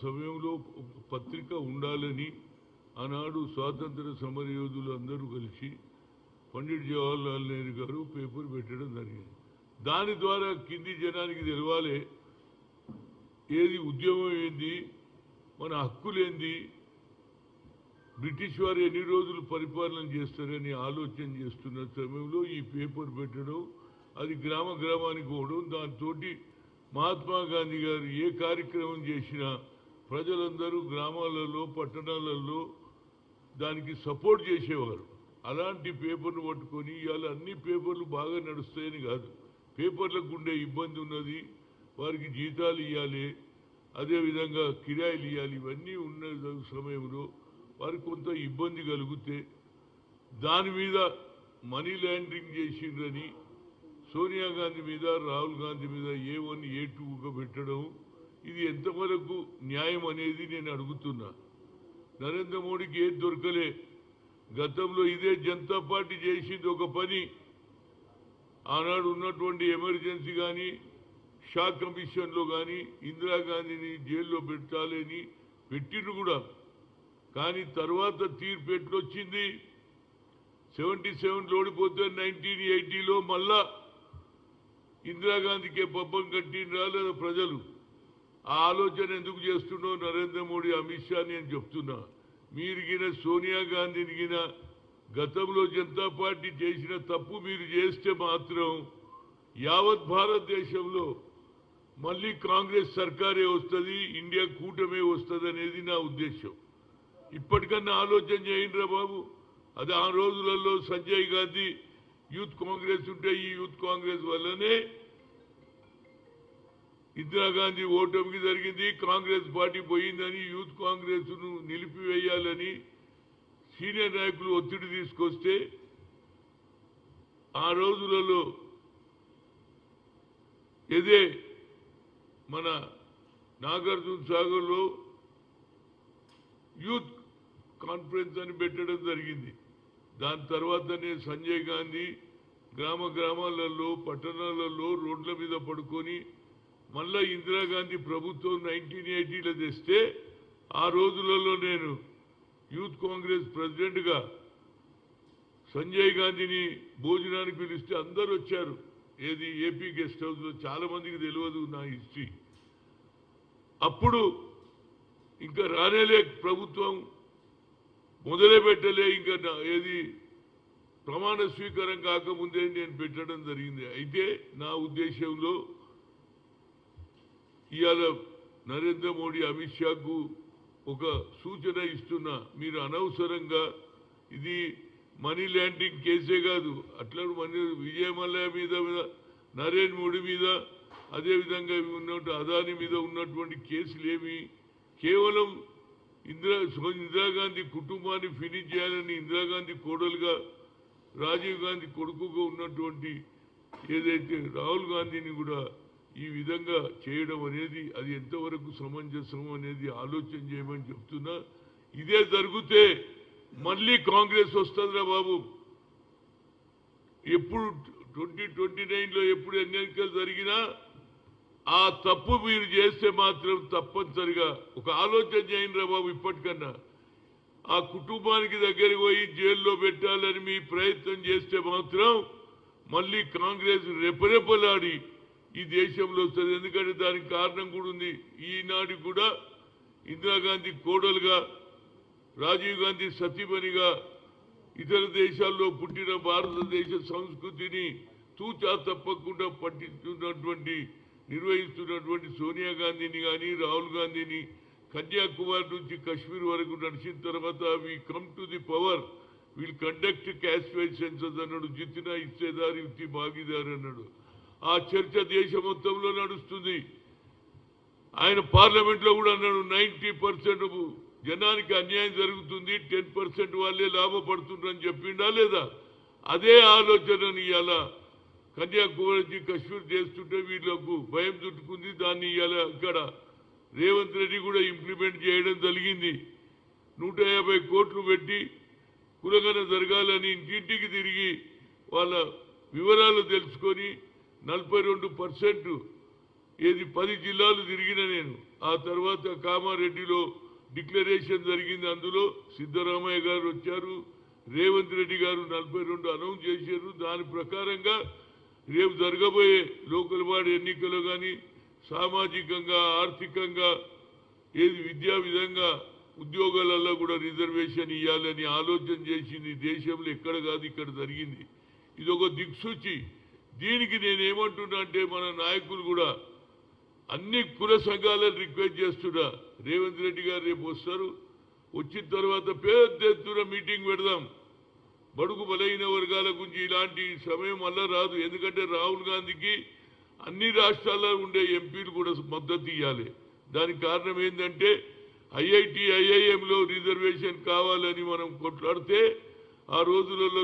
సమయంలో పత్రిక ఉండాలని ఆనాడు స్వాతంత్ర సమరయోధులు అందరూ కలిసి పండిట్ జవహర్లాల్ నెహ్రూ గారు పేపర్ పెట్టడం జరిగింది. దాని ద్వారా కింది జనానికి తెలవాలి ఏది ఉద్యమం ఏంది, మన హక్కులేంది, బ్రిటిష్ వారు ఎన్ని రోజులు పరిపాలన చేస్తారని ఆలోచన చేస్తున్న సమయంలో ఈ పేపర్ పెట్టడం, అది గ్రామ గ్రామానికి పోవడం, దాంతో మహాత్మా గాంధీ గారు ఏ కార్యక్రమం చేసినా ప్రజలందరూ గ్రామాలలో పట్టణాలలో దానికి సపోర్ట్ చేసేవారు. అలాంటి పేపర్లు పట్టుకొని ఇవాళ అన్ని పేపర్లు బాగా నడుస్తాయని కాదు, పేపర్లకు ఉండే ఇబ్బంది ఉన్నది, వారికి జీతాలు ఇవ్వాలి, అదేవిధంగా కిరాయిలు ఇవ్వాలి, ఇవన్నీ ఉన్న సమయంలో వారికి కొంత ఇబ్బంది కలిగితే దాని మీద మనీ లాండరింగ్ చేసిండ్రని సోనియా గాంధీ మీద రాహుల్ గాంధీ మీద A1 A2గా పెట్టడం, ఇది ఎంతవరకు న్యాయం అనేది నేను అడుగుతున్నా. నరేంద్ర మోడీకి ఏది దొరకలే. గతంలో ఇదే జనతా పార్టీ చేసింది ఒక పని, ఆనాడు ఉన్నటువంటి ఎమర్జెన్సీ కానీ షా కమిషన్లో కానీ ఇందిరాగాంధీని జైల్లో పెట్టాలని పెట్టిండ్రు కూడా. కానీ తర్వాత తీర్పు ఎట్లొచ్చింది, 77 ఓడిపోతే 1980లో మళ్ళా ఇందిరాగాంధీకే పబ్బం కట్టిండ్రా లేదా ప్రజలు? ఆ ఆలోచన ఎందుకు చేస్తుండో నరేంద్ర మోడీ అమిత్ షా నేను చెప్తున్నా. మీరు గిన సోనియా గాంధీని గిన గతంలో జనతా పార్టీ చేసిన తప్పు మీరు చేస్తే మాత్రం యావత్ భారతదేశంలో మళ్ళీ కాంగ్రెస్ సర్కారే వస్తుంది, ఇండియా కూటమే వస్తుంది అనేది నా ఉద్దేశం. ఇప్పటికన్నా ఆలోచన చేయండిరా బాబు. అది ఆ రోజులలో సంజయ్ గాంధీ యూత్ కాంగ్రెస్ ఉంటే ఈ యూత్ కాంగ్రెస్ వల్లనే ఇందిరాగాంధీ ఓటమికి జరిగింది, కాంగ్రెస్ పార్టీ పోయిందని యూత్ కాంగ్రెస్ను నిలిపివేయాలని సీనియర్ నాయకులు ఒత్తిడి తీసుకొస్తే ఆ రోజులలో ఇదే మన నాగార్జున సాగర్లో యూత్ కాన్ఫరెన్స్ అని పెట్టడం జరిగింది. దాని తర్వాతనే సంజయ్ గాంధీ గ్రామ గ్రామాలలో పట్టణాలలో రోడ్ల మీద పడుకొని మళ్ళా ఇందిరాగాంధీ ప్రభుత్వం 1980లో తెస్తే ఆ రోజులలో నేను యూత్ కాంగ్రెస్ ప్రెసిడెంట్గా సంజయ్ గాంధీని భోజనానికి పిలిస్తే అందరూ వచ్చారు. ఏది ఏపీ గెస్ట్ హౌస్లో. చాలా మందికి తెలియదు నా హిస్టరీ. అప్పుడు ఇంకా రానేలే ప్రభుత్వం, మొదలే పెట్టలే, ఇంకా ఏది ప్రమాణ స్వీకారం కాకముందే నేను పెట్టడం జరిగింది. అయితే నా ఉద్దేశంలో ఇవాళ నరేంద్ర మోడీ అమిత్ షాకు ఒక సూచన ఇస్తున్నా, మీరు అనవసరంగా ఇది మనీ లాండరింగ్ కేసే కాదు, అట్లా విజయ్ మల్య మీద నరేంద్ర మోడీ మీద అదేవిధంగా ఉన్నట్టు అదాని మీద ఉన్నటువంటి కేసులేమి కేవలం ఇందిరాగాంధీ కుటుంబాన్ని ఫినిష్ చేయాలని ఇందిరాగాంధీ కోడలుగా రాజీవ్ గాంధీ కొడుకుగా ఉన్నటువంటి ఏదైతే రాహుల్ గాంధీని కూడా ఈ విధంగా చేయడం అనేది అది ఎంతవరకు సమంజసం అనేది ఆలోచన చేయమని చెప్తున్నా. ఇదే జరిగితే మళ్ళీ కాంగ్రెస్ వస్తుందిరా బాబు. ఎప్పుడు 2029లో ఎప్పుడు ఎన్నికలు జరిగినా ఆ తప్పు మీరు చేస్తే మాత్రం తప్పనిసరిగా ఒక ఆలోచన చేయండిరా బాబు. ఇప్పటికన్నా ఆ కుటుంబానికి దగ్గరికి పోయి జైల్లో పెట్టాలని మీ ప్రయత్నం చేస్తే మాత్రం మళ్ళీ కాంగ్రెస్ రెపరెపలాడి ఈ దేశంలో వస్తుంది. ఎందుకంటే దానికి కారణం కూడా ఉంది. ఈనాడు కూడా ఇందిరాగాంధీ కోడలుగా రాజీవ్ గాంధీ సతీమణిగా ఇతర దేశాల్లో పుట్టిన భారతదేశ సంస్కృతిని తూచా తప్పకుండా నిర్వహిస్తున్నటువంటి సోనియా గాంధీని కానీ రాహుల్ గాంధీని కన్యాకుమారి నుంచి కశ్మీర్ వరకు నడిచిన తర్వాత we come to the power, will conduct caste wise census అన్నాడు. జిత్తినా ఇచ్చేదారు యుక్తి భాగీదారు అన్నాడు. ఆ చర్చ దేశం మొత్తంలో నడుస్తుంది. ఆయన పార్లమెంట్లో కూడా అన్నాడు 90% జనానికి అన్యాయం జరుగుతుంది, 10% వాళ్ళే లాభపడుతుండ్రని చెప్పిండా లేదా? అదే ఆలోచనని ఇవాళ కన్యాకుమారి కశ్మీర్ చేస్తుంటే వీళ్ళకు భయం చుట్టుకుంది. దాన్ని ఇవాళ ఇక్కడ రేవంత్ రెడ్డి కూడా ఇంప్లిమెంట్ చేయడం జరిగింది. 150 కోట్లు పెట్టి కులగన జరగాలని ఇంటింటికి తిరిగి వాళ్ళ వివరాలు తెలుసుకొని 42% ఏది 10 జిల్లాలు తిరిగిన నేను. ఆ తర్వాత కామారెడ్డిలో డిక్లరేషన్ జరిగింది. అందులో సిద్ధరామయ్య గారు వచ్చారు, రేవంత్ రెడ్డి గారు 42 అనౌన్స్ చేశారు. దాని ప్రకారంగా రేపు జరగబోయే లోకల్ బాడీ ఎన్నికలు కానీ సామాజికంగా, ఆర్థికంగా, ఏది విద్యా విధంగా ఉద్యోగాలలో కూడా రిజర్వేషన్ ఇవ్వాలని ఆలోచన చేసింది. దేశంలో ఎక్కడ కాదు, ఇక్కడ జరిగింది. ఇది ఒక దిక్సూచి. దీనికి నేనేమంటున్నా అంటే మన నాయకులు కూడా అన్ని కుల సంఘాలను రిక్వెస్ట్ చేస్తున్నా. రేవంత్ రెడ్డి గారు రేపు వస్తారు, వచ్చిన తర్వాత పెద్ద ఎత్తున మీటింగ్ పెడదాం. బడుగు బలైన వర్గాల గురించి ఇలాంటి సమయం మళ్ళా రాదు. ఎందుకంటే రాహుల్ గాంధీకి అన్ని రాష్ట్రాల్లో ఉండే ఎంపీలు కూడా మద్దతు ఇవ్వాలి. దానికి కారణం ఏంటంటే ఐఐటి, ఐఐఎంలో రిజర్వేషన్ కావాలని మనం కొట్లాడితే ఆ రోజులలో